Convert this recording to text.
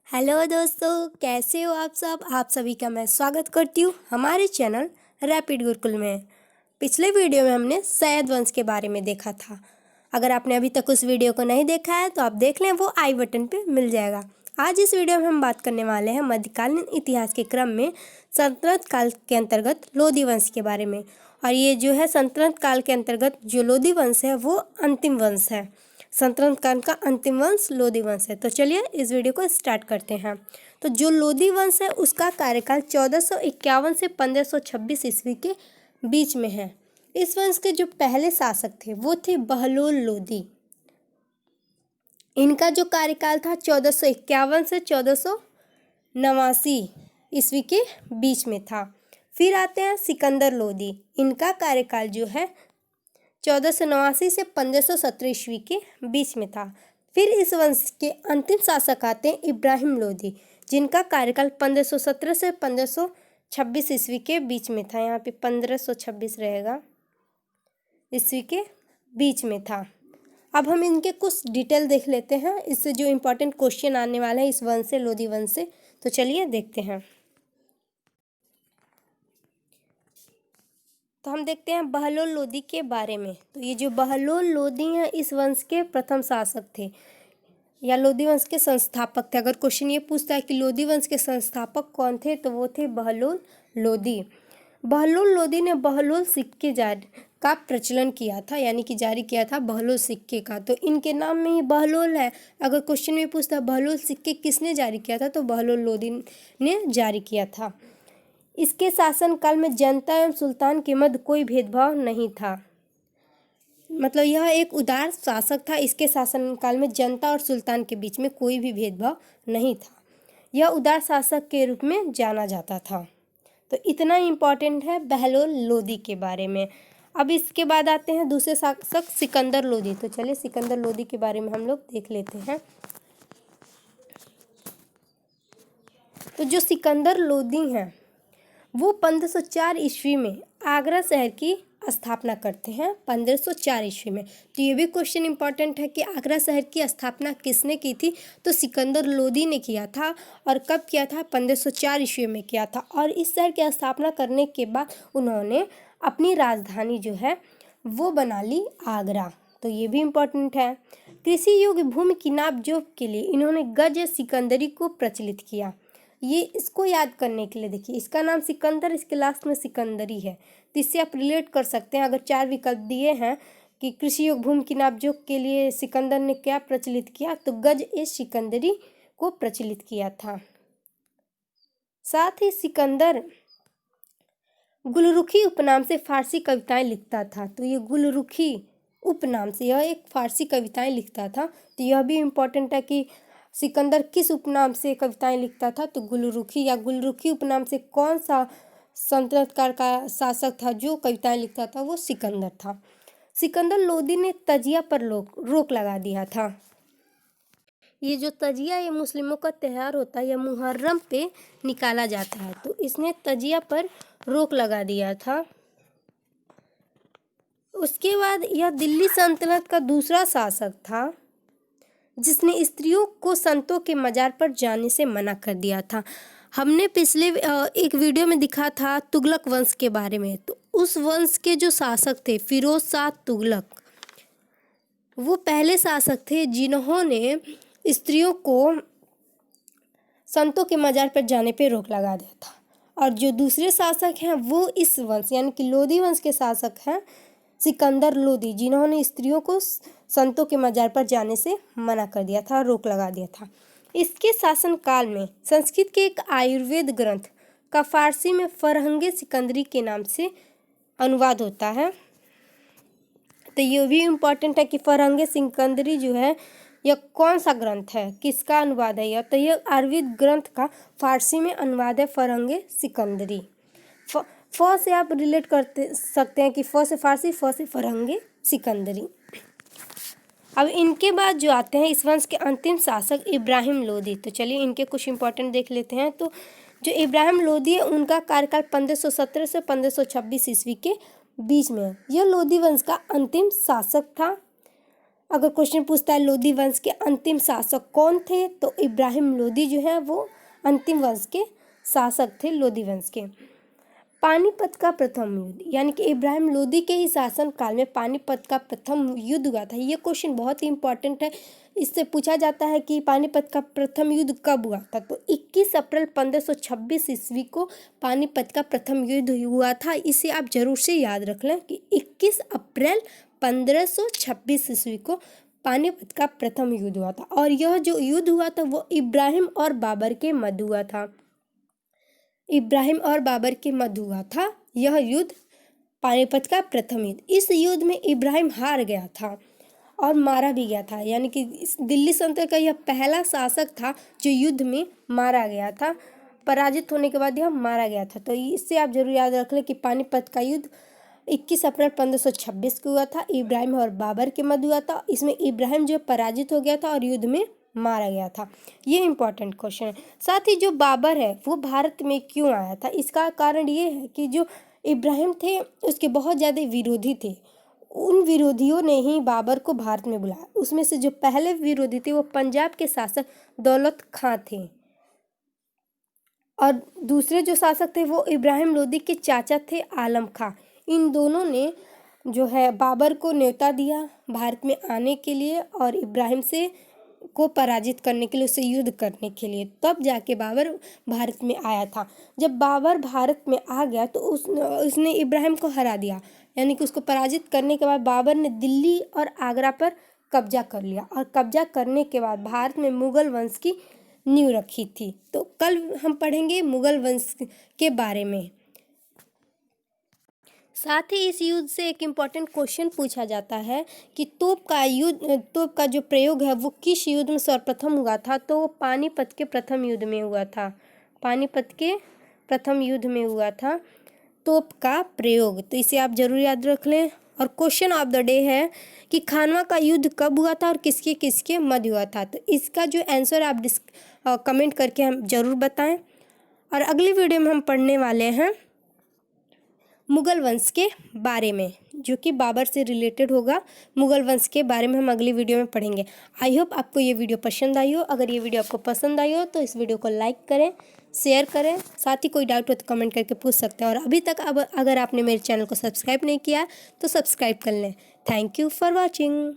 Hello दोस्तों, कैसे हो आप सब। आप सभी का मैं स्वागत करती हूँ हमारे चैनल रैपिड गुरुकुल में। पिछले वीडियो में हमने सैयद वंश के बारे में देखा था। अगर आपने अभी तक उस वीडियो को नहीं देखा है तो आप देख लें, वो आई बटन पे मिल जाएगा। आज इस वीडियो में हम बात करने वाले हैं मध्यकालीन इतिहास के क्रम में सल्तनत काल के अंतर्गत लोदी वंश के बारे में। और ये जो है सल्तनत काल के अंतर्गत जो लोदी वंश है वो अंतिम वंश है। सल्तनत काल का अंतिम वंश लोदी वंश है। तो चलिए इस वीडियो को स्टार्ट करते हैं। तो जो लोदी वंश है उसका कार्यकाल 1451 से 1526 ईस्वी के बीच में है। इस वंश के जो पहले शासक थे वो थे बहलोल लोदी। इनका जो कार्यकाल था 1451 से 1489 ईस्वी के बीच में था। फिर आते हैं सिकंदर लोदी। इनका कार्यकाल जो है 1489 से 1517 ईस्वी के बीच में था। फिर इस वंश के अंतिम शासक आते हैं इब्राहिम लोदी, जिनका कार्यकाल 1517 से 1526 ईस्वी के बीच में था। यहाँ पे 1526 रहेगा, ईस्वी के बीच में था। अब हम इनके कुछ डिटेल देख लेते हैं, इससे जो इम्पोर्टेंट क्वेश्चन आने वाला है इस वंश से, लोदी वंश से। तो चलिए देखते हैं। तो हम देखते हैं बहलोल लोदी के बारे में। तो ये जो बहलोल लोदी हैं इस वंश के प्रथम शासक थे या लोदी वंश के संस्थापक थे। अगर क्वेश्चन ये पूछता है कि लोदी वंश के संस्थापक कौन थे तो वो थे बहलोल लोदी। बहलोल लोदी ने बहलोल सिक्के का प्रचलन किया था, यानी कि जारी किया था बहलोल सिक्के का। तो इनके नाम में ही बहलोल है। अगर क्वेश्चन में पूछता है बहलोल सिक्के किसने जारी किया था तो बहलोल लोदी ने जारी किया था। इसके शासनकाल में जनता एवं सुल्तान के मध्य कोई भेदभाव नहीं था। मतलब यह एक उदार शासक था। इसके शासनकाल में जनता और सुल्तान के बीच में कोई भी भेदभाव नहीं था। यह उदार शासक के रूप में जाना जाता था। तो इतना इम्पोर्टेंट है बहलोल लोदी के बारे में। अब इसके बाद आते हैं दूसरे शासक सिकंदर लोदी। तो चलिए सिकंदर लोदी के बारे में हम लोग देख लेते हैं। तो जो सिकंदर लोदी हैं वो 1504 ईस्वी में आगरा शहर की स्थापना करते हैं। 1504 ईस्वी में। तो ये भी क्वेश्चन इंपॉर्टेंट है कि आगरा शहर की स्थापना किसने की थी तो सिकंदर लोदी ने किया था। और कब किया था? 1504 ईस्वी में किया था। और इस शहर की स्थापना करने के बाद उन्होंने अपनी राजधानी जो है वो बना ली आगरा। तो ये भी इम्पोर्टेंट है। कृषि योग्य भूमि की नाप जोख के लिए इन्होंने गज सिकंदरी को प्रचलित किया। ये इसको याद करने के लिए देखिए, इसका नाम सिकंदर, इसके लास्ट में सिकंदरी है। तो इससे आप रिलेट कर सकते हैं। अगर 4 विकल्प दिए हैं कि कृषि योग्य भूमि की नाप जोख के लिए सिकंदर ने क्या प्रचलित किया तो गज ए सिकंदरी को प्रचलित किया था। साथ ही सिकंदर गुलरुखी उपनाम से फारसी कविताएं लिखता था। तो ये गुलरुखी उपनाम से यह एक फारसी कविताएं लिखता था। तो यह भी इम्पोर्टेंट है कि सिकंदर किस उपनाम से कविताएं लिखता था तो गुलरुखी, या गुलरुखी उपनाम से कौन सा सल्तनत काल का शासक था जो कविताएं लिखता था वो सिकंदर था। सिकंदर लोदी ने तजिया पर रोक लगा दिया था। ये जो तजिया ये मुस्लिमों का त्यौहार होता है, यह मुहर्रम पे निकाला जाता है। तो इसने तजिया पर रोक लगा दिया था। उसके बाद यह दिल्ली सल्तनत का दूसरा शासक था जिसने स्त्रियों को संतों के मजार पर जाने से मना कर दिया था। हमने पिछले एक वीडियो में दिखा था तुगलक वंश के बारे में। तो उस वंश के जो शासक थे फिरोज शाह तुगलक, वो पहले शासक थे जिन्होंने स्त्रियों को संतों के मजार पर जाने पर रोक लगा दिया था। और जो दूसरे शासक हैं वो इस वंश यानी कि लोदी वंश के शासक हैं सिकंदर लोदी, जिन्होंने स्त्रियों को संतों के मजार पर जाने से मना कर दिया था, रोक लगा दिया था। इसके शासनकाल में संस्कृत के एक आयुर्वेद ग्रंथ का फारसी में फरहंगे सिकंदरी के नाम से अनुवाद होता है। तो ये भी इम्पोर्टेंट है कि फरहंगे सिकंदरी जो है यह कौन सा ग्रंथ है, किसका अनुवाद है यह? तो यह आयुर्वेद ग्रंथ का फारसी में अनुवाद है फरहंगे सिकंदरी। फ से आप रिलेट करते सकते हैं कि फ से फारसी, फ से फरहंगे सिकंदरी। अब इनके बाद जो आते हैं इस वंश के अंतिम शासक इब्राहिम लोदी। तो चलिए इनके कुछ इंपॉर्टेंट देख लेते हैं। तो जो इब्राहिम लोदी है उनका कार्यकाल 1517 से 1526 ईस्वी के बीच में है। यह लोदी वंश का अंतिम शासक था। अगर क्वेश्चन पूछता है लोदी वंश के अंतिम शासक कौन थे, तो इब्राहिम लोदी जो है वो अंतिम वंश के शासक थे, लोदी वंश के। पानीपत का प्रथम युद्ध, यानी कि इब्राहिम लोदी के ही शासन काल में पानीपत का प्रथम युद्ध हुआ था। ये क्वेश्चन बहुत ही इंपॉर्टेंट है। इससे पूछा जाता है कि पानीपत का प्रथम युद्ध कब हुआ था, तो 21 अप्रैल 1526 ईस्वी को पानीपत का प्रथम युद्ध हुआ था। इसे आप जरूर से याद रख लें कि 21 अप्रैल 1526 ईस्वी को पानीपत का प्रथम युद्ध हुआ था। और यह जो युद्ध हुआ था वो इब्राहिम और बाबर के मध्य हुआ था। इब्राहिम और बाबर के मध्य हुआ था यह युद्ध, पानीपत का प्रथम युद्ध। इस युद्ध में इब्राहिम हार गया था और मारा भी गया था, यानी कि दिल्ली सल्तनत का यह पहला शासक था जो युद्ध में मारा गया था। पराजित होने के बाद यह मारा गया था। तो इससे आप जरूर याद रख लें कि पानीपत का युद्ध 21 अप्रैल 1526 को हुआ था, इब्राहिम और बाबर के मध्य हुआ था। इसमें इब्राहिम जो पराजित हो गया था और युद्ध में मारा गया था। ये इंपॉर्टेंट क्वेश्चन है। साथ ही जो बाबर है वो भारत में क्यों आया था, इसका कारण ये है कि जो इब्राहिम थे उसके बहुत ज़्यादा विरोधी थे। उन विरोधियों ने ही बाबर को भारत में बुलाया। उसमें से जो पहले विरोधी थे वो पंजाब के शासक दौलत खां थे, और दूसरे जो शासक थे वो इब्राहिम लोदी के चाचा थे आलम खां। इन दोनों ने जो है बाबर को न्योता दिया भारत में आने के लिए और इब्राहिम से को पराजित करने के लिए, उससे युद्ध करने के लिए। तब जाके बाबर भारत में आया था। जब बाबर भारत में आ गया तो उसने इब्राहिम को हरा दिया, यानी कि उसको पराजित करने के बाद बाबर ने दिल्ली और आगरा पर कब्जा कर लिया, और कब्जा करने के बाद भारत में मुगल वंश की नींव रखी थी। तो कल हम पढ़ेंगे मुगल वंश के बारे में। साथ ही इस युद्ध से एक इम्पॉर्टेंट क्वेश्चन पूछा जाता है कि तोप का जो प्रयोग है वो किस युद्ध में सर्वप्रथम हुआ था, तो वो पानीपत के प्रथम युद्ध में हुआ था। पानीपत के प्रथम युद्ध में हुआ था तोप का प्रयोग। तो इसे आप जरूर याद रख लें। और क्वेश्चन ऑफ द डे है कि खानवा का युद्ध कब हुआ था और किसके किसके मध्य हुआ था। तो इसका जो आंसर आप कमेंट करके हम जरूर बताएं। और अगली वीडियो में हम पढ़ने वाले हैं मुगल वंश के बारे में, जो कि बाबर से रिलेटेड होगा। मुगल वंश के बारे में हम अगली वीडियो में पढ़ेंगे। आई होप आपको ये वीडियो पसंद आई हो। अगर ये वीडियो आपको पसंद आई हो तो इस वीडियो को लाइक करें, शेयर करें। साथ ही कोई डाउट हो तो कमेंट करके पूछ सकते हैं। और अभी तक अगर आपने मेरे चैनल को सब्सक्राइब नहीं किया तो सब्सक्राइब कर लें। Thank you for watching.